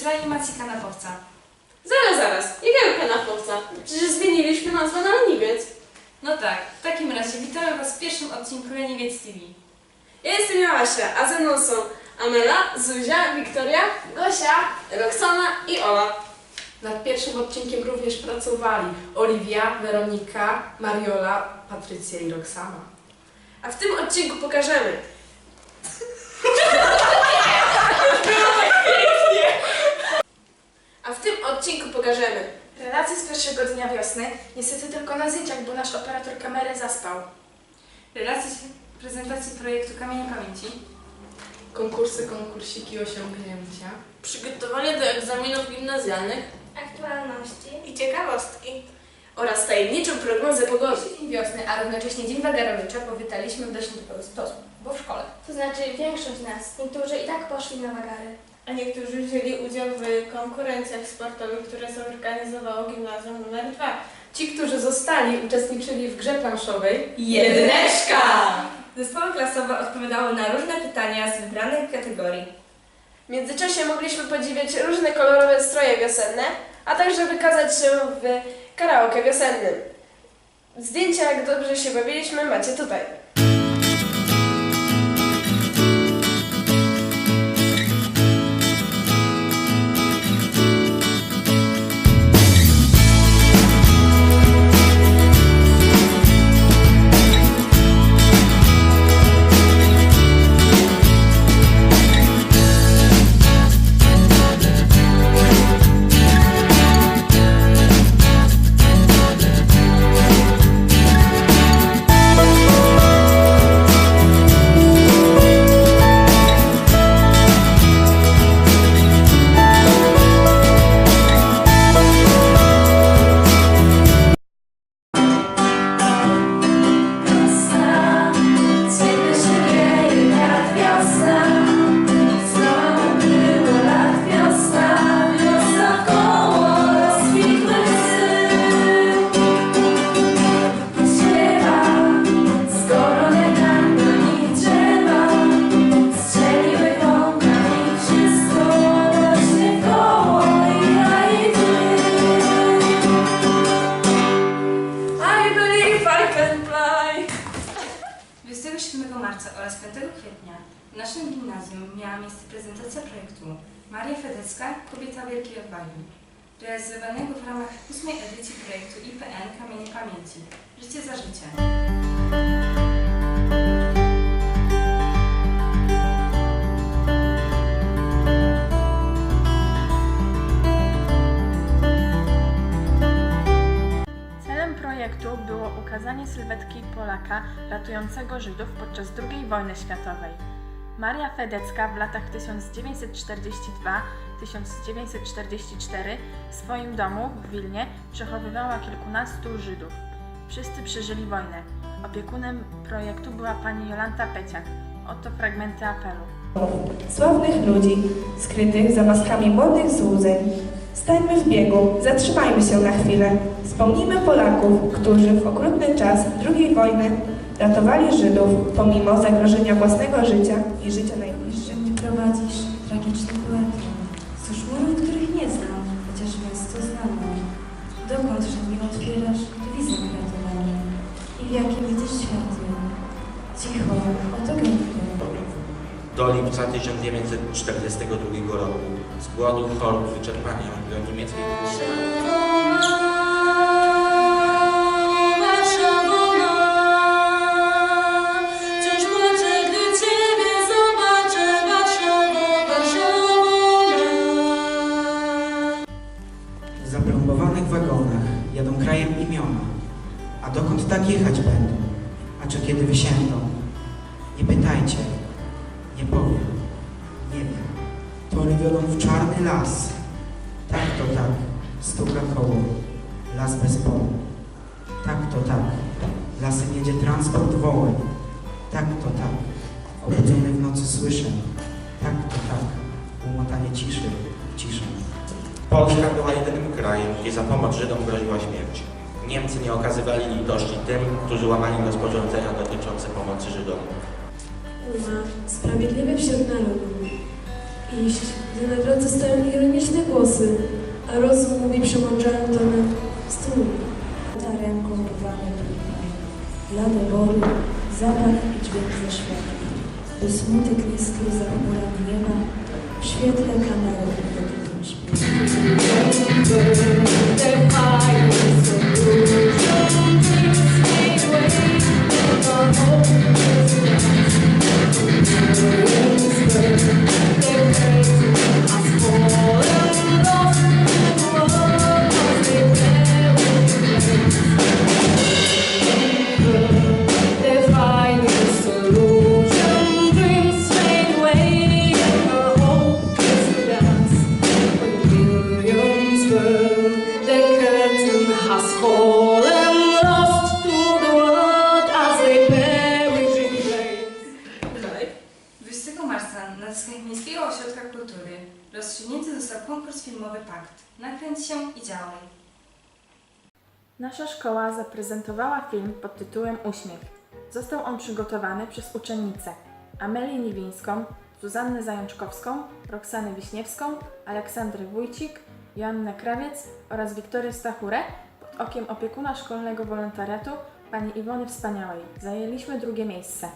z reanimacji kanapowca. Zaraz, jakiego kanapowca? Przecież zmieniliśmy nazwę na Leniwiec. No tak, w takim razie witamy Was w pierwszym odcinku Leniwiec TV. Ja jestem Joasia, a ze mną są Amela, Zuzia, Wiktoria, Gosia, Roxana i Ola. Nad pierwszym odcinkiem również pracowali Oliwia, Weronika, Mariola, Patrycja i Roxana. A w tym odcinku pokażemy relacje z pierwszego dnia wiosny, niestety tylko na zdjęciach, bo nasz operator kamery zaspał. Relacje z prezentacji projektu Kamienie Pamięci. Konkursy, konkursiki, osiągnięcia. przygotowanie do egzaminów gimnazjalnych aktualności I ciekawostki. oraz tajemniczą prognozę pogody. Dzień wiosny, a równocześnie Dzień Wagarowicza powitaliśmy w dość nietypowy sposób, bo w szkole. to znaczy większość nas, niektórzy i tak poszli na wagary. A niektórzy wzięli udział w konkurencjach sportowych, które zorganizowało Gimnazjum nr 2. Ci, którzy zostali, uczestniczyli w grze planszowej Jedyneczka! Zespoły klasowe odpowiadały na różne pytania z wybranych kategorii. W międzyczasie mogliśmy podziwiać różne kolorowe stroje wiosenne, a także wykazać się w karaoke wiosennym. Zdjęcia, jak dobrze się bawiliśmy, macie tutaj. Marca oraz 5 kwietnia w naszym gimnazjum miała miejsce prezentacja projektu Maria Fedecka – Kobieta Wielkiej Odwagi, realizowanego w ramach 8. edycji projektu IPN Kamienie Pamięci – Życie za życie. Celem projektu było ukazanie sylwetki Polaka ratującego Żydów podczas II wojny światowej. Maria Fedecka w latach 1942-1944 w swoim domu w Wilnie przechowywała kilkunastu Żydów. Wszyscy przeżyli wojnę. Opiekunem projektu była pani Jolanta Peciak. Oto fragmenty apelu. Sławnych ludzi, skrytych za maskami młodych złudzeń. Stańmy w biegu, zatrzymajmy się na chwilę. Wspomnijmy Polaków, którzy w okrutny czas II wojny ratowali Żydów pomimo zagrożenia własnego życia i życia najbliższych. Prowadzisz tragiczny duet wzdłuż murów, których nie znam, chociaż miasto znam. Dokądże mi otwierasz wizję ratowania i w jakim widzisz światło? Cicho, oto gębkę. Do lipca 1942 roku z głodu, chorób, wyczerpania do niemieckiej władzy. W zaplombowanych wagonach jadą krajem imiona, a dokąd tak jechać będą, a czy kiedy wysiędą? Nie pytajcie, nie powiem, nie wiem. Tory wiodą w czarny las, tak to tak, stuka koło, las bez pola. Tak to tak, lasem jedzie transport wołaj, tak to tak, obudzony w nocy słyszę, tak to tak, umotanie ciszy, ciszę. Polska była jedynym krajem, gdzie za pomoc Żydom groziła śmierć. Niemcy nie okazywali litości tym, którzy łamali rozporządzenia dotyczące pomocy Żydom. Sprawiedliwy wśród narodów iść, gdy na zostają ironiczne głosy, a rozum mówi przemądrzałym tonem stój. Ta ręką porwane trudne, blade bory, zapach i dźwięk ze światła, by smutek nie skrył za chmurami nieba, w świetle kamery wydobytym rozstrzygnięty został konkurs filmowy Pakt. Nakręć się i działaj. Nasza szkoła zaprezentowała film pod tytułem Uśmiech. Został on przygotowany przez uczennice Amelię Niwińską, Zuzannę Zajączkowską, Roxanę Wiśniewską, Aleksandrę Wójcik, Joannę Krawiec oraz Wiktorię Stachurę pod okiem opiekuna szkolnego wolontariatu pani Iwony Wspaniałej. Zajęliśmy 2. miejsce.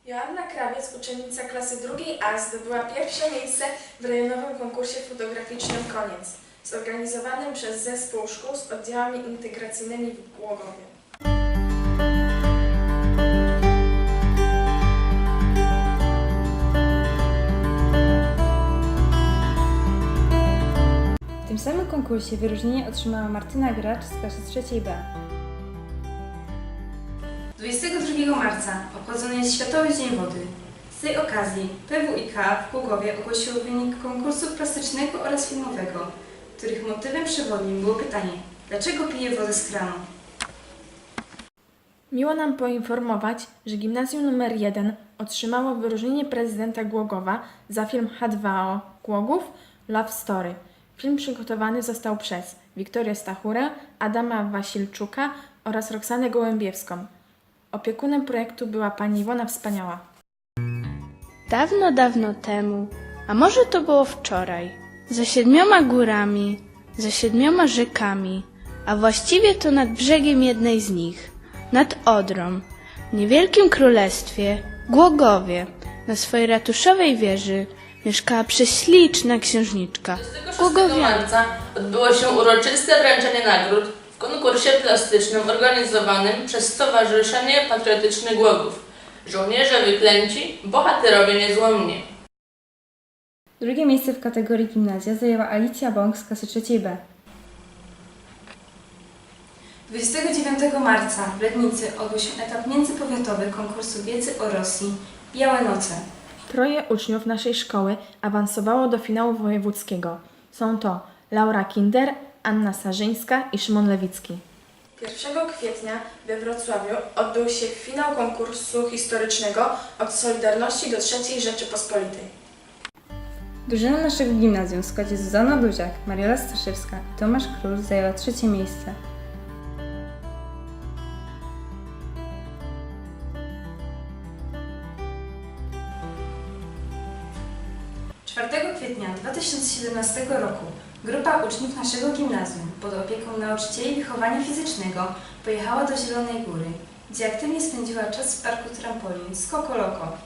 Joanna Krawiec, uczennica klasy 2A, zdobyła 1. miejsce w rejonowym konkursie fotograficznym Koniec, zorganizowanym przez Zespół Szkół z oddziałami integracyjnymi w Głogowie. W tym samym konkursie wyróżnienie otrzymała Martyna Gracz z klasy 3B. 22 marca obchodzony jest Światowy Dzień Wody. Z tej okazji PWiK w Głogowie ogłosiło wynik konkursu plastycznego oraz filmowego, których motywem przewodnim było pytanie: dlaczego pije wodę z kranu? Miło nam poinformować, że Gimnazjum nr 1 otrzymało wyróżnienie prezydenta Głogowa za film H2O Głogów Love Story. Film przygotowany został przez Wiktorię Stachurę, Adama Wasilczuka oraz Roxanę Gołębiewską. Opiekunem projektu była pani Iwona Wspaniała. Dawno, dawno temu, a może to było wczoraj, za 7 górami, za 7 rzekami, a właściwie to nad brzegiem jednej z nich, nad Odrą, w niewielkim królestwie, Głogowie, na swojej ratuszowej wieży mieszkała prześliczna księżniczka. 26 marca odbyło się uroczyste wręczenie nagród w konkursie plastycznym organizowanym przez Stowarzyszenie Patriotyczne Głogów. Żołnierze wyklęci, bohaterowie niezłomni. 2. miejsce w kategorii gimnazja zajęła Alicja Bąk z klasy 3B. 29 marca w Lednicy odbył się etap międzypowiatowy konkursu wiedzy o Rosji Białe Noce. 3 uczniów naszej szkoły awansowało do finału wojewódzkiego. Są to Laura Kinder, Anna Sarzyńska i Szymon Lewicki. 1 kwietnia we Wrocławiu odbył się finał konkursu historycznego od Solidarności do III Rzeczypospolitej. Drużyna naszego gimnazjum w składzie Zuzanna Duziak, Mariola Staszewska i Tomasz Król zajęła 3. miejsce. 4 kwietnia 2017 roku grupa uczniów naszego gimnazjum pod opieką nauczycieli wychowania fizycznego pojechała do Zielonej Góry, gdzie aktywnie spędziła czas w parku trampolin Skoko Loko.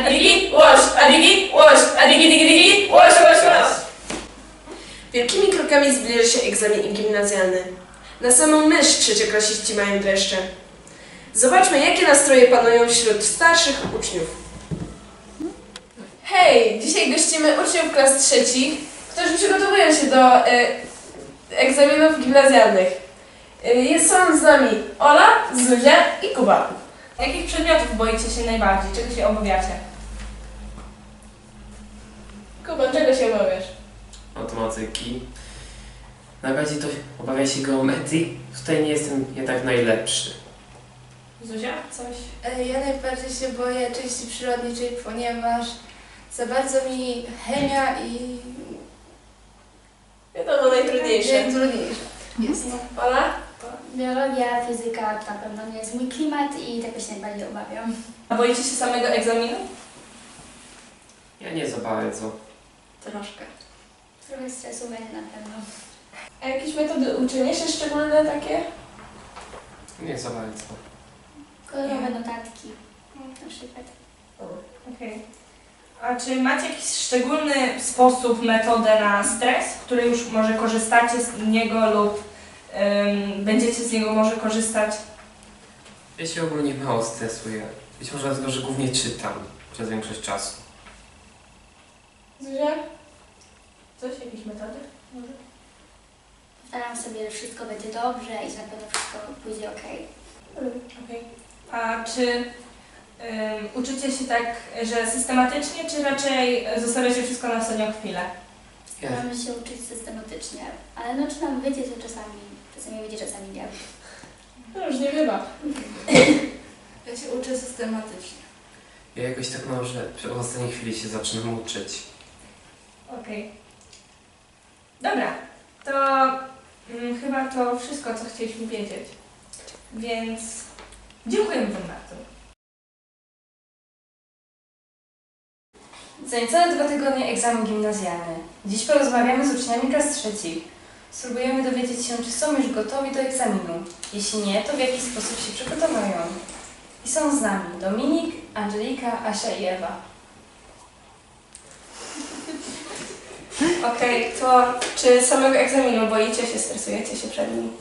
adigi, wash, adigi, wash, adigi, digi, digi, wash, wash, wash. Wielkimi krokami zbliża się egzamin gimnazjalny. Na samą myśl trzecioklasiści mają dreszcze. Zobaczmy, jakie nastroje panują wśród starszych uczniów. Hej, dzisiaj gościmy uczniów klas trzecich, którzy przygotowują się do egzaminów gimnazjalnych. Są z nami Ola, Zuzia i Kuba. Jakich przedmiotów boicie się najbardziej? Czego się obawiacie? Kuba, czego się obawiasz? Matematyki. Najbardziej to obawiam się geometrii. Tutaj nie jestem jednak najlepszy. Zuzia, coś? Ja najbardziej się boję części przyrodniczej, ponieważ za bardzo mi chemia i... Wiadomo, najtrudniejsze. Najtrudniejsze jest. Ola? Biologia, fizyka na pewno nie jest mój klimat i tego się najbardziej obawiam. A boicie się samego egzaminu? Ja nie za bardzo. Troszkę. Trochę stresu będzie na pewno. A jakieś metody uczenia się szczególne takie? Nie za bardzo. Kolorowe notatki na przykład. Okej. A czy macie jakiś szczególny sposób, metodę na stres, który już może korzystacie z niego lub będziecie z niego może korzystać? Ja się ogólnie mało stresuję. Być może dlatego, że głównie czytam przez większość czasu. Zuzia? Coś? Jakieś metody? Może? Powtarzam sobie, że wszystko będzie dobrze i że na pewno wszystko pójdzie ok. Okej. A czy uczycie się tak, że systematycznie, czy raczej zostawiacie wszystko na ostatnią chwilę? Staramy się uczyć systematycznie, ale no czy nam wyjdzie to czasami wyjdzie, czasami nie. No już nie bywa. Ja się uczę systematycznie. Ja jakoś tak mam, że w ostatniej chwili się zaczynam uczyć. Okej. Dobra, to chyba to wszystko, co chcieliśmy wiedzieć. Więc dziękujemy Wam bardzo. Za niecałe 2 tygodnie egzamin gimnazjalny. Dziś porozmawiamy z uczniami klas trzecich. Spróbujemy dowiedzieć się, czy są już gotowi do egzaminu. Jeśli nie, to w jaki sposób się przygotowują. I są z nami Dominik, Angelika, Asia i Ewa. Okej, to czy samego egzaminu boicie się, stresujecie się przed nim?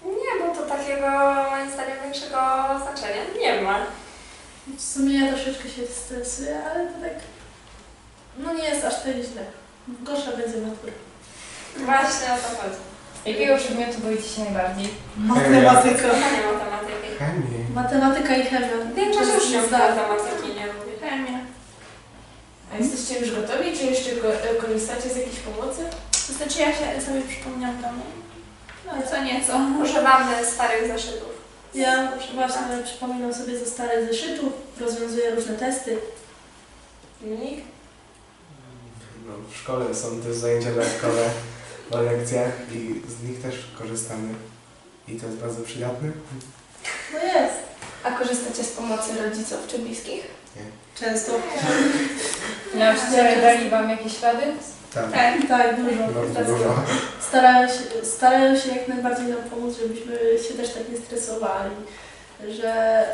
Nie, bo to takiego moim zdaniem większego znaczenia nie ma. W sumie ja troszeczkę się stresuję, ale to tak... No nie jest aż tak źle. Gorsza będzie matura. Właśnie o to chodzi. Jakiego przedmiotu boicie się najbardziej? Matematyka. Nie matematyki. Matematyka i chemia. Większość uczniów matematyki nie lubi. Chemia. A jesteście już gotowi, czy jeszcze korzystacie z jakiejś pomocy? To znaczy ja się sobie przypomniałam tam. No co nieco. Używamy starych zeszytów. Ja właśnie przypominam sobie ze starych zeszytów, rozwiązuję różne testy. Dominik? No, w szkole są też zajęcia dodatkowe o lekcjach i z nich też korzystamy. I to jest bardzo przydatne. No jest. A korzystacie z pomocy rodziców czy bliskich? Nie. Często. Nauczyciele dali Wam jakieś rady? Tak. Tak, dużo. Bardzo dużo. Starają się jak najbardziej nam pomóc, żebyśmy się też tak nie stresowali. Że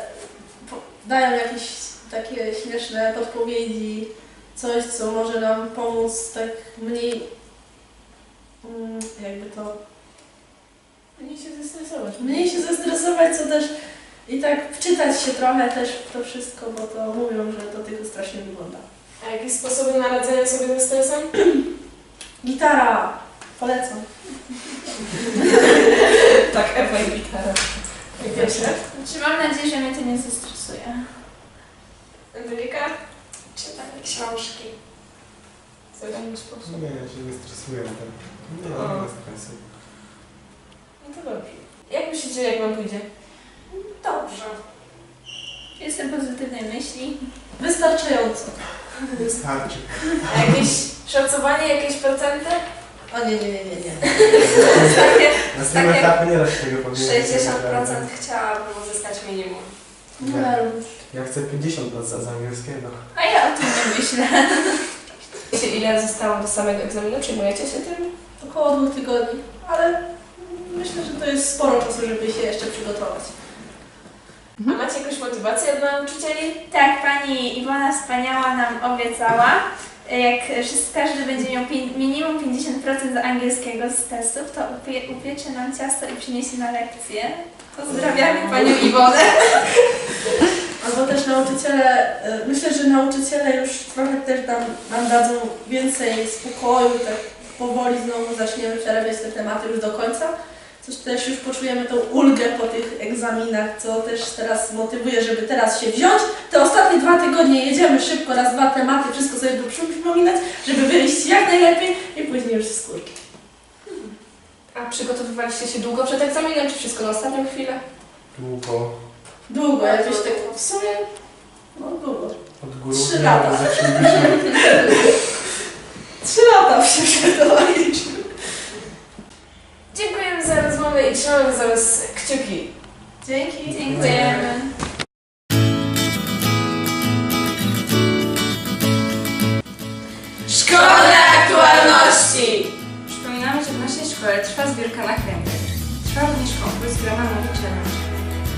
dają jakieś takie śmieszne podpowiedzi, coś, co może nam pomóc tak mniej, jakby to... Mniej się zestresować. Mniej się zestresować, co też i tak wczytać się trochę też w to wszystko, bo to mówią, że do tego strasznie wygląda. A jakieś sposoby na radzenie sobie ze stresem? Gitara! Polecam. Tak, Ewa i gitara. Jak pierwsze? Znaczy mam nadzieję, że mnie to nie zestresuje. Angelika? Czytamy książki. Co w ten sposób? Nie, ja się nie stresuję na tym. Nie mam stresu. No to dobrze. Jak myślicie, jak wam pójdzie? Dobrze. Jestem pozytywnej myśli. Wystarczająco. Wystarczy. A jakieś szacowanie, jakieś procenty? O nie. Na tym etapie nie da się tego powiedzieć. 60% chciałabym uzyskać minimum. No, Ja chcę 50% z angielskiego. a ja o tym nie myślę. Wiecie, ile zostało do samego egzaminu? Przejmujecie się tym? Około 2 tygodni, ale myślę, że to jest sporo czasu, żeby się jeszcze przygotować. A macie jakąś motywację od nauczycieli? Tak, pani Iwona Wspaniała nam obiecała, jak każdy będzie miał minimum 50% z angielskiego z testów, to upiecze nam ciasto i przyniesie na lekcję. Pozdrawiamy panią Iwonę. Albo też nauczyciele, myślę, że nauczyciele już trochę też nam dadzą więcej spokoju, tak powoli znowu zaczniemy przerabiać te tematy już do końca. Coś też już poczujemy tą ulgę po tych egzaminach, co też teraz motywuje, żeby teraz się wziąć. Te ostatnie 2 tygodnie jedziemy szybko, raz, 2 tematy, wszystko sobie tu przypominać, żeby wyjść jak najlepiej i później już z skórki. A przygotowywaliście się długo przed egzaminem, czy wszystko na ostatnią chwilę? Długo, jakieś tak w sumie, no długo. Od góry 3 lata. zaczęliśmy. 3 lata się przygotowaliśmy. Dziękujemy za rozmowę i trzymamy za Was kciuki. Dzięki. Dziękujemy. Szkolne aktualności! Przypominamy, że w naszej szkole trwa zbiórka nakrętek. Trwa również konkurs Grama Nowy Challenge,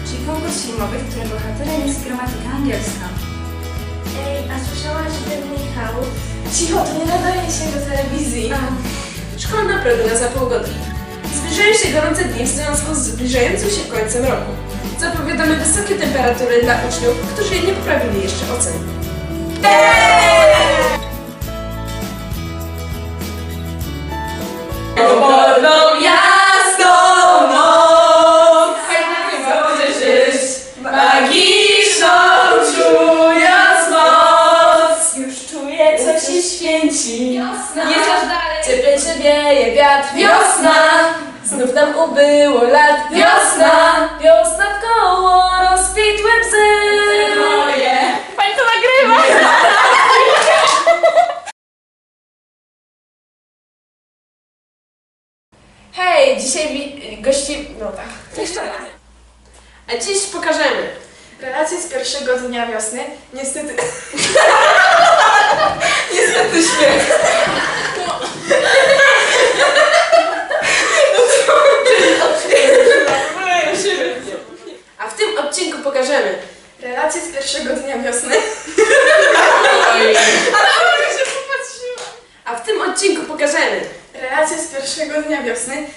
czyli konkurs filmowy, w którym bohaterem jest gramatyka angielska. Ej, a słyszałaś, że ten Michał? Cicho, to nie nadaje się do telewizji. Szkolna prognoza za pogody. Zbliżają się gorące dni w związku z zbliżającym się końcem roku. Zapowiadamy wysokie temperatury dla uczniów, którzy nie poprawili jeszcze ocen. Wolną jasną noc, zobaczysz magiczną, czując moc. Już czuję, co się święci. Nie znasz dalej. Ciepły wieje wiatr, wiosna. Znów nam ubyło lat, wiosna. Wiosna w koło rozkwitły bzy. Moje. Pani to nagrywa! Hej, dzisiaj gości... No tak. Jeszcze raz. A dziś pokażemy relacje z pierwszego dnia wiosny. Niestety... Niestety śmiech. A w tym odcinku pokażemy relacje z pierwszego dnia wiosny. A w tym odcinku pokażemy relacje z pierwszego dnia wiosny.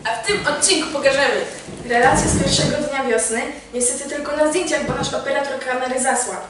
A w tym odcinku pokażemy relacje z pierwszego dnia wiosny. Niestety tylko na zdjęciach, bo nasz operator kamery zasłabł.